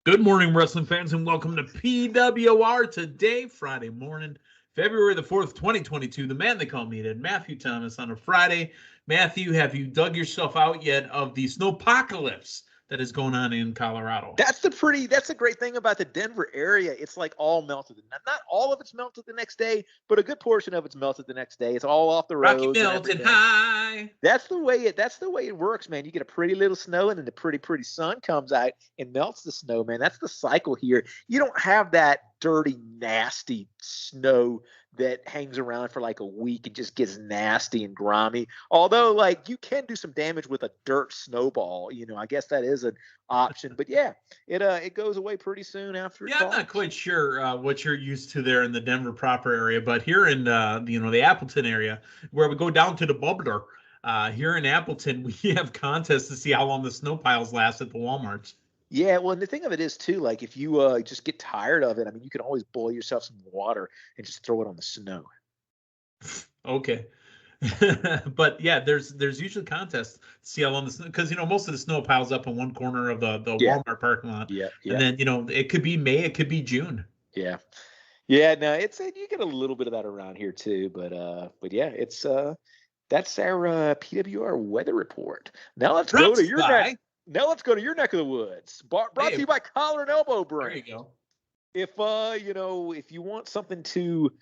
Good morning, wrestling fans, and welcome to PWR today, Friday morning, February the 4th, 2022. The man they call Meathead, Matthew Thomas, on a Friday. Matthew, have you dug yourself out yet of the snowpocalypse that is going on in Colorado? That's the great thing about the Denver area. It's like all melted. Not all of it's melted the next day, but a good portion of it's melted the next day. It's all off the roads. Rocky Mountain High. That's the way it works, man. You get a pretty little snow, and then the pretty sun comes out and melts the snow, man. That's the cycle here. You don't have that dirty, nasty snow that hangs around for like a week and just gets nasty and grimy. Although, like, you can do some damage with a dirt snowball. I guess that is an option. But yeah, it goes away pretty soon after. Yeah, I'm not quite sure what you're used to there in the Denver proper area, but here in the Appleton area, where we go down to the bubbler, here in Appleton, we have contests to see how long the snow piles last at the Walmarts. Yeah, well, and the thing of it is, too, like, if you just get tired of it, I mean, you can always boil yourself some water and just throw it on the snow. Okay. But, yeah, there's usually contests to see how long the snow, because, most of the snow piles up in one corner of the Walmart parking lot. Yeah. And then, it could be May, it could be June. Yeah. Yeah, no, you get a little bit of that around here, too. But yeah, it's that's our PWR weather report. Now let's go to your neck. Now let's go to your neck of the woods. Brought to you by Collar and Elbow Brand. There you go. If you want something to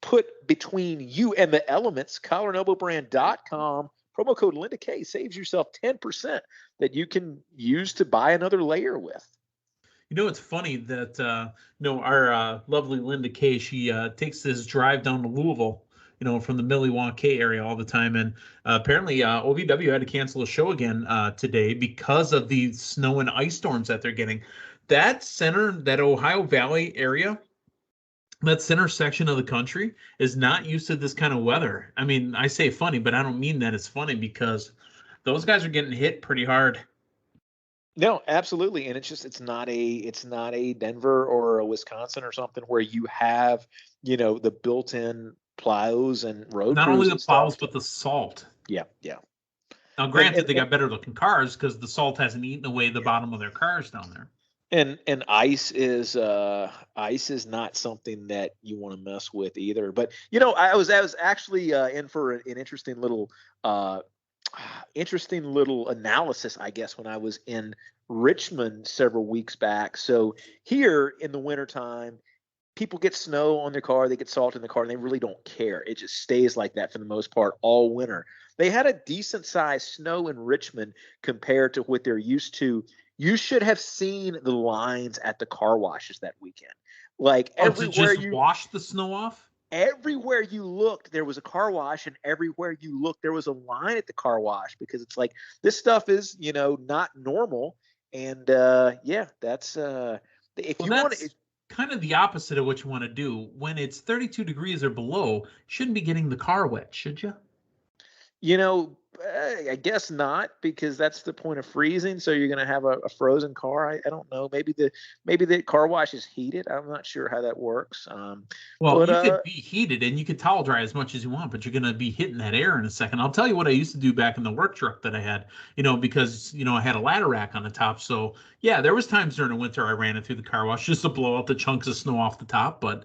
put between you and the elements, collarandelbowbrand.com, promo code Linda K saves yourself 10% that you can use to buy another layer with. It's funny that our lovely Linda K, she takes this drive down to Louisville, from the Milwaukee area all the time. And apparently OVW had to cancel a show again today because of the snow and ice storms that they're getting. That Ohio Valley area, that center section of the country is not used to this kind of weather. I mean, I say funny, but I don't mean that it's funny, because those guys are getting hit pretty hard. No, absolutely. And it's not a Denver or a Wisconsin or something where you have, the built-in plows and road. Not only the plows, but the salt. Yeah. Now, granted, they got better looking cars because the salt hasn't eaten away the bottom of their cars down there. And ice is not something that you want to mess with either. But I was actually in for an interesting little analysis, I guess, when I was in Richmond several weeks back. So here in the wintertime, people get snow on their car, they get salt in the car, and they really don't care. It just stays like that for the most part all winter. They had a decent sized snow in Richmond compared to what they're used to. You should have seen the lines at the car washes that weekend. Like, everywhere you wash the snow off? Everywhere you looked, there was a car wash, and everywhere you looked, there was a line at the car wash, because it's like, this stuff is, not normal. And that's kind of the opposite of what you want to do. When it's 32 degrees or below, you shouldn't be getting the car wet, should you? I guess not, because that's the point of freezing. So you're going to have a frozen car. I don't know. Maybe the car wash is heated. I'm not sure how that works. You could be heated and you could towel dry as much as you want, but you're going to be hitting that air in a second. I'll tell you what I used to do back in the work truck that I had, because, I had a ladder rack on the top. So yeah, there was times during the winter I ran it through the car wash just to blow out the chunks of snow off the top. But,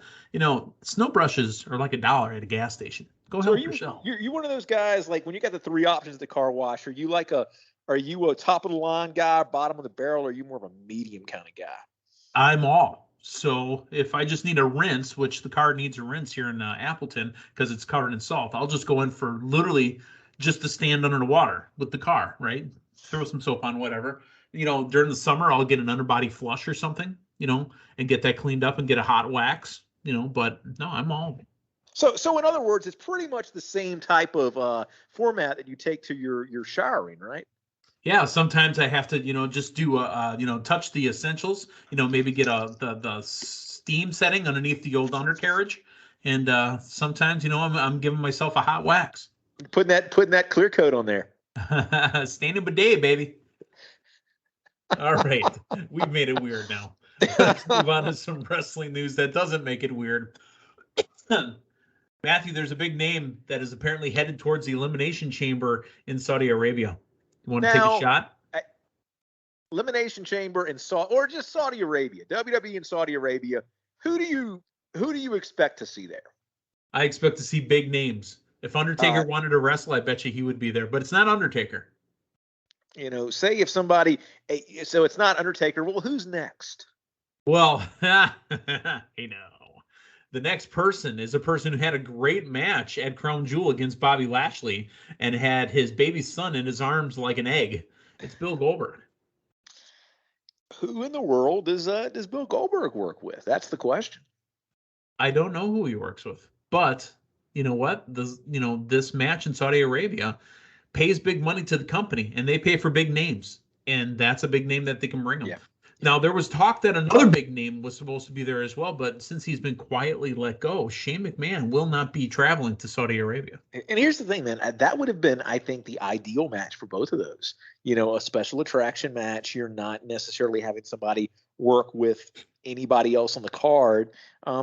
snow brushes are like $1 at a gas station. Go help yourself. You're one of those guys, like, when you got the three options at the car wash, are you a top of the line guy, bottom of the barrel, or are you more of a medium kind of guy? I'm all. So if I just need a rinse, which the car needs a rinse here in Appleton because it's covered in salt, I'll just go in for literally just to stand under the water with the car, right? Throw some soap on, whatever. During the summer, I'll get an underbody flush or something, and get that cleaned up and get a hot wax, but no, I'm all. So in other words, it's pretty much the same type of format that you take to your showering, right? Yeah, sometimes I have to, just do touch the essentials, maybe get the steam setting underneath the old undercarriage, and sometimes, I'm giving myself a hot wax. Putting that clear coat on there. Standing bidet, baby. All right, we've made it weird now. Let's move on to some wrestling news that doesn't make it weird. Matthew, there's a big name that is apparently headed towards the Elimination Chamber in Saudi Arabia. You want to take a shot? Elimination Chamber and or just Saudi Arabia, WWE and Saudi Arabia. Who do you expect to see there? I expect to see big names. If Undertaker wanted to wrestle, I bet you he would be there. But it's not Undertaker. Say if somebody, so it's not Undertaker. Well, who's next? Well, the next person is a person who had a great match at Crown Jewel against Bobby Lashley and had his baby son in his arms like an egg. It's Bill Goldberg. Who in the world does Bill Goldberg work with? That's the question. I don't know who he works with, but you know what? This match in Saudi Arabia pays big money to the company, and they pay for big names, and that's a big name that they can bring them. Yeah. Now, there was talk that another big name was supposed to be there as well, but since he's been quietly let go, Shane McMahon will not be traveling to Saudi Arabia. And here's the thing, man. That would have been, I think, the ideal match for both of those. A special attraction match. You're not necessarily having somebody work with anybody else on the card.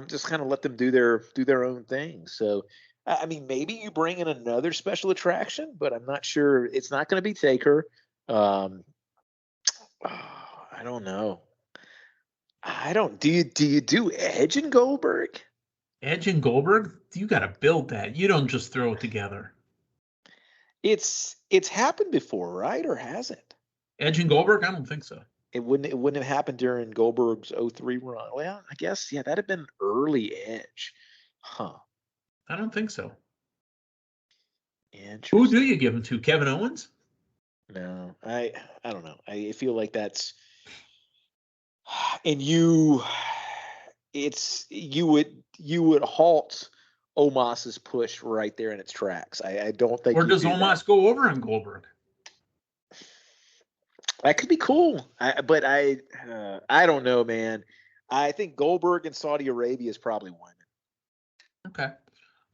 Just kind of let them do their own thing. So, I mean, maybe you bring in another special attraction, but I'm not sure. It's not going to be Taker. I don't know. Do you do Edge and Goldberg? Edge and Goldberg? You got to build that. You don't just throw it together. It's happened before, right? Or has it? Edge and Goldberg? I don't think so. It wouldn't have happened during Goldberg's 03 run. Well, I guess, yeah, that'd have been early Edge. Huh. I don't think so. Interesting. Who do you give him to? Kevin Owens? No, I don't know. I feel like that's, and you would halt Omos's push right there in its tracks. I don't think. Or does Omos go over on Goldberg? That could be cool. But I don't know, man. I think Goldberg in Saudi Arabia is probably winning. Okay.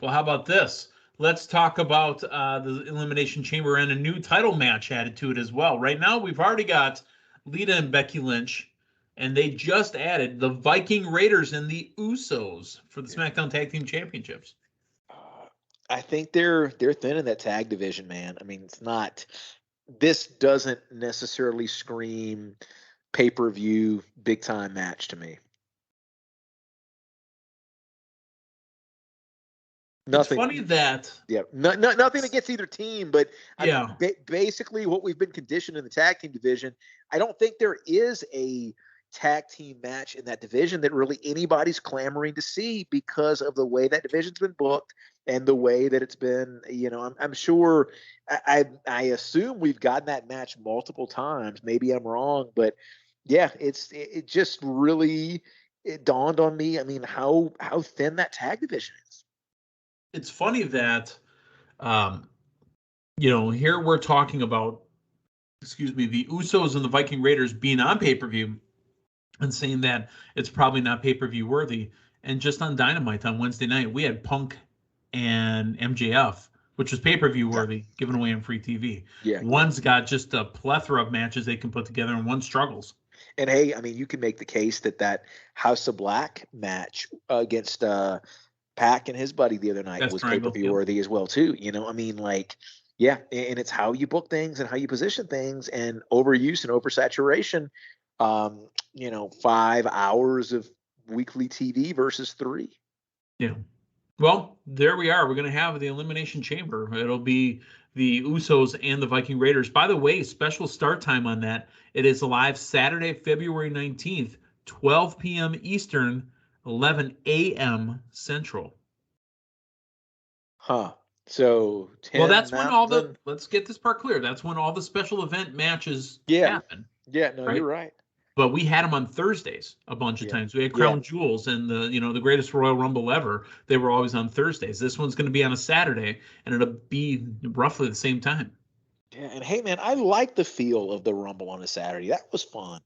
Well, how about this? Let's talk about the Elimination Chamber and a new title match added to it as well. Right now, we've already got Lita and Becky Lynch, and they just added the Viking Raiders and the Usos for the SmackDown Tag Team Championships. I think they're thin in that tag division, man. I mean, it's not. This doesn't necessarily scream pay-per-view big-time match to me. Nothing. It's funny that. Yeah, nothing against either team, but yeah, basically what we've been conditioned in the tag team division. I don't think there is a tag team match in that division that really anybody's clamoring to see because of the way that division's been booked and the way that it's been. I'm sure. I assume we've gotten that match multiple times. Maybe I'm wrong, but yeah, it just really dawned on me. I mean, how thin that tag division is. It's funny that, here we're talking about, the Usos and the Viking Raiders being on pay-per-view and saying that it's probably not pay-per-view worthy. And just on Dynamite on Wednesday night, we had Punk and MJF, which was pay-per-view worthy, given away on free TV. Yeah. One's got just a plethora of matches they can put together, and one struggles. And hey, I mean, you can make the case that House of Black match against Pac and his buddy the other night was pay-per-view worthy as well too. I mean, like, yeah, and it's how you book things and how you position things, and overuse and oversaturation. 5 hours of weekly TV versus 3. Yeah. Well, there we are. We're going to have the Elimination Chamber. It'll be the Usos and the Viking Raiders. By the way, special start time on that. It is live Saturday, February 19th, 12 p.m. Eastern, 11 a.m. Central. Huh. So 10 well, that's when all the let's get this part clear. That's when all the special event matches happen. Yeah, no, right? You're right. But we had them on Thursdays a bunch of times. We had Crown Jewels and the greatest Royal Rumble ever. They were always on Thursdays. This one's going to be on a Saturday, and it'll be roughly the same time. Yeah, and hey, man, I like the feel of the Rumble on a Saturday. That was fun.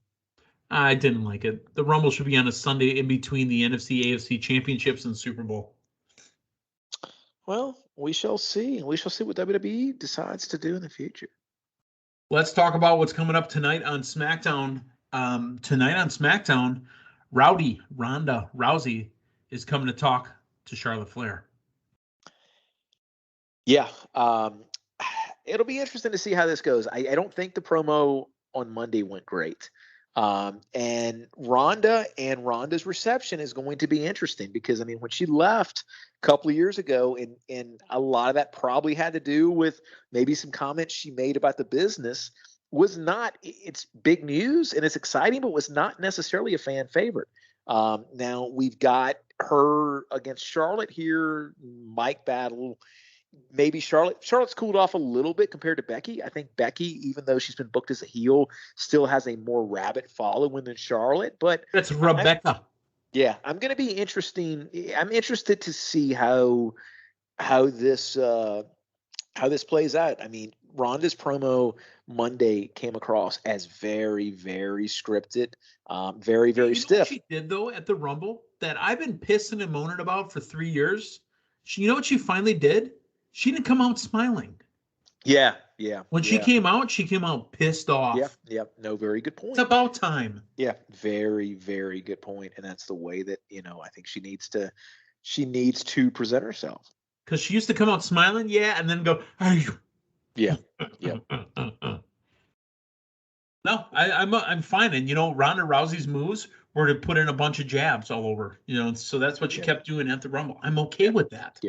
I didn't like it. The Rumble should be on a Sunday in between the NFC, AFC championships and Super Bowl. Well, we shall see. We shall see what WWE decides to do in the future. Let's talk about what's coming up tonight on SmackDown. Ronda Rousey is coming to talk to Charlotte Flair. Yeah. It'll be interesting to see how this goes. I don't think the promo on Monday went great. And Ronda's reception is going to be interesting because, I mean, when she left a couple of years ago, and a lot of that probably had to do with maybe some comments she made about the business, was not, it's big news and it's exciting, but was not necessarily a fan favorite. Now we've got her against Charlotte here, Mike battle. Maybe Charlotte's cooled off a little bit compared to Becky. I think Becky, even though she's been booked as a heel, still has a more rabid following than Charlotte. But that's Rebecca. I'm going to be interesting. I'm interested to see how this plays out. I mean, Ronda's promo Monday came across as very, very scripted, very, very stiff. What she did though at the Rumble that I've been pissing and moaning about for 3 years. You know what she finally did? She didn't come out smiling. Yeah. When she came out pissed off. Yeah. No, very good point. It's about time. Yeah, very, very good point. And that's the way that, I think she needs to present herself. Because she used to come out smiling, and then go, "Are you?" Yeah. No, I'm fine. And Ronda Rousey's moves were to put in a bunch of jabs all over. So that's what she kept doing at the Rumble. I'm okay with that.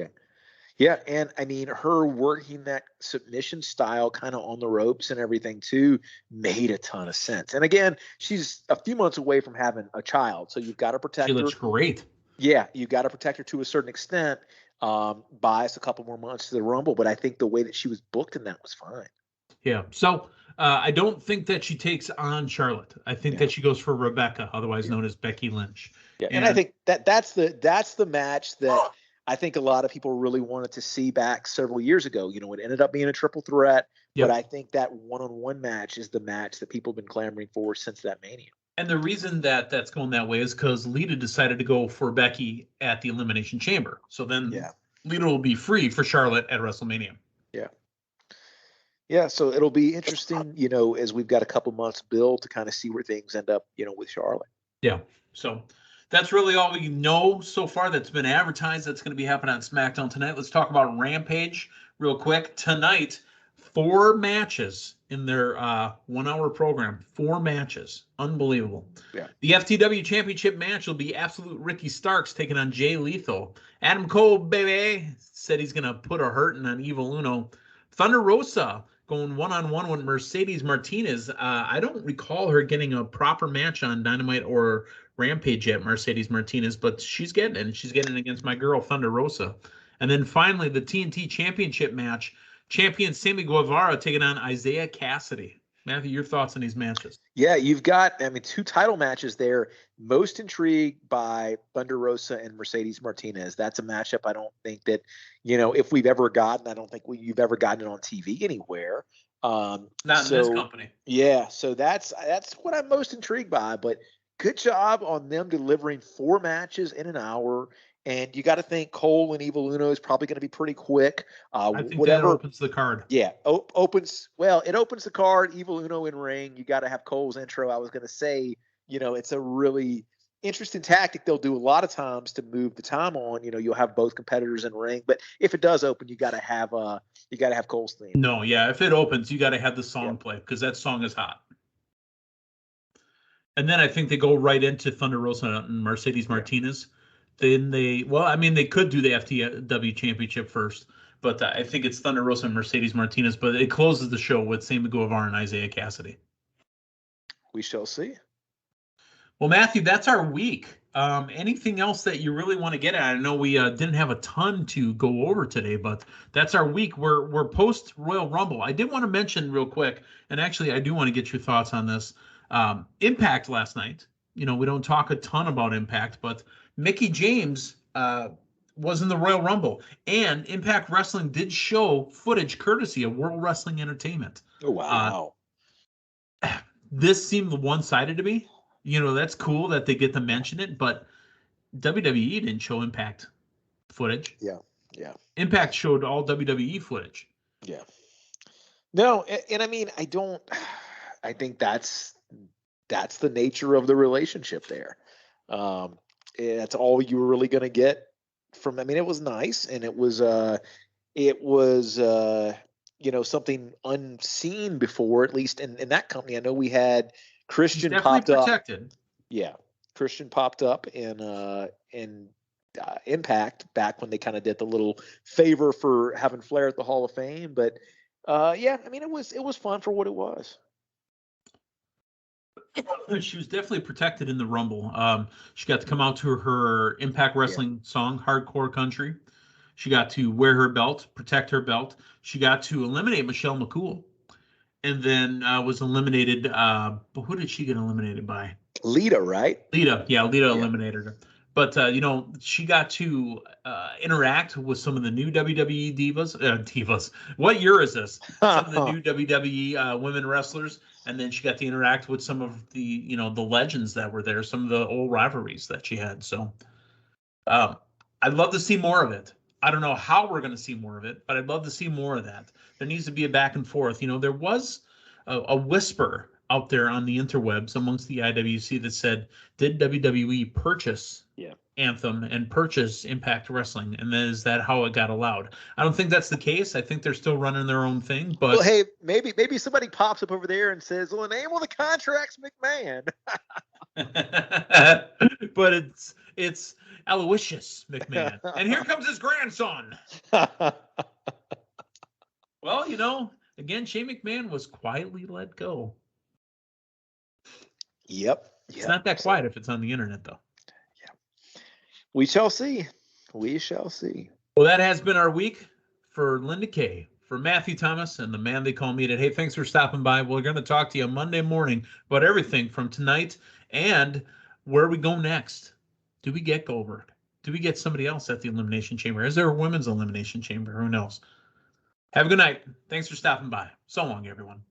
Yeah, and I mean, her working that submission style kind of on the ropes and everything too made a ton of sense. And again, she's a few months away from having a child, so you've got to protect her. She looks great. Yeah, you've got to protect her to a certain extent. Buy us a couple more months to the Rumble, but I think the way that she was booked in that was fine. Yeah, so I don't think that she takes on Charlotte. I think that she goes for Rebecca, otherwise known as Becky Lynch. Yeah, and I think that's the match that I think a lot of people really wanted to see back several years ago. It ended up being a triple threat, but I think that one-on-one match is the match that people have been clamoring for since that Mania. And the reason that that's going that way is because Lita decided to go for Becky at the Elimination Chamber. So then Lita will be free for Charlotte at WrestleMania. Yeah, so it'll be interesting, as we've got a couple months build to kind of see where things end up, with Charlotte. Yeah, so that's really all we know so far that's been advertised. That's going to be happening on SmackDown tonight. Let's talk about Rampage real quick. Tonight, 4 matches in their 1-hour program. 4 matches. Unbelievable. Yeah. The FTW Championship match will be Absolute Ricky Starks taking on Jay Lethal. Adam Cole, baby, said he's going to put a hurting on Evil Uno. Thunder Rosa going one-on-one with Mercedes Martinez. I don't recall her getting a proper match on Dynamite or Rampage yet, Mercedes Martinez, but she's getting it, and she's getting it against my girl, Thunder Rosa. And then finally, the TNT Championship match, champion Sammy Guevara taking on Isaiah Cassidy. Matthew, your thoughts on these matches? Yeah, you've got, 2 title matches there. Most intrigued by Thunder Rosa and Mercedes Martinez. That's a matchup I don't think that, if we've ever gotten, I don't think you've ever gotten it on TV anywhere. Not in this company. Yeah, so that's what I'm most intrigued by. But good job on them delivering 4 matches in an hour. And you got to think Cole and Evil Uno is probably going to be pretty quick. I think that opens the card. Yeah, it opens the card. Evil Uno in ring. You got to have Cole's intro. I was going to say, it's a really interesting tactic they'll do a lot of times to move the time on. You'll have both competitors in ring, but if it does open, you got to have Cole's theme. No, yeah, if it opens, you got to have the song play because that song is hot. And then I think they go right into Thunder Rosa and Mercedes Martinez. Then they could do the FTW Championship first, but I think it's Thunder Rosa and Mercedes Martinez. But it closes the show with Sammy Guevara and Isaiah Cassidy. We shall see. Well, Matthew, that's our week. Anything else that you really want to get at? I know we didn't have a ton to go over today, but that's our week. We're post Royal Rumble. I did want to mention real quick, and actually I do want to get your thoughts on this. Impact last night. We don't talk a ton about Impact, but Mickie James was in the Royal Rumble, and Impact Wrestling did show footage courtesy of World Wrestling Entertainment. Oh, wow. This seemed one-sided to me. That's cool that they get to mention it, but WWE didn't show Impact footage. Yeah. Impact showed all WWE footage. Yeah. No, and I think that's the nature of the relationship there. That's all you were really going to get from. It was nice, and it was something unseen before, at least in that company. I know we had Christian definitely popped up. protected. Yeah, Christian popped up in Impact back when they kind of did the little favor for having Flair at the Hall of Fame. But yeah, I mean, it was fun for what it was. She was definitely protected in the Rumble. She got to come out to her Impact Wrestling song, Hardcore Country. She got to wear her belt, protect her belt. She got to eliminate Michelle McCool, and then was eliminated. But who did she get eliminated by? Lita, right? Lita. Yeah, Lita eliminated her. But, she got to interact with some of the new WWE divas. What year is this? Some of the new WWE women wrestlers. And then she got to interact with some of the, the legends that were there, some of the old rivalries that she had. So I'd love to see more of it. I don't know how we're going to see more of it, but I'd love to see more of that. There needs to be a back and forth. There was a whisper out there on the interwebs amongst the IWC that said, did WWE purchase Anthem and purchase Impact Wrestling? And then is that how it got allowed? I don't think that's the case. I think they're still running their own thing. But well, hey, maybe somebody pops up over there and says, well, the name on the contract's McMahon. But it's Aloysius McMahon. And here comes his grandson. Well, again, Shane McMahon was quietly let go. Yep. It's not that quiet if it's on the internet, though. Yeah. We shall see. We shall see. Well, that has been our week for Linda Kay, for Matthew Thomas, and the man they call Meathead. Hey, thanks for stopping by. We're going to talk to you Monday morning about everything from tonight and where we go next. Do we get Goldberg? Do we get somebody else at the Elimination Chamber? Is there a women's Elimination Chamber? Who knows? Have a good night. Thanks for stopping by. So long, everyone.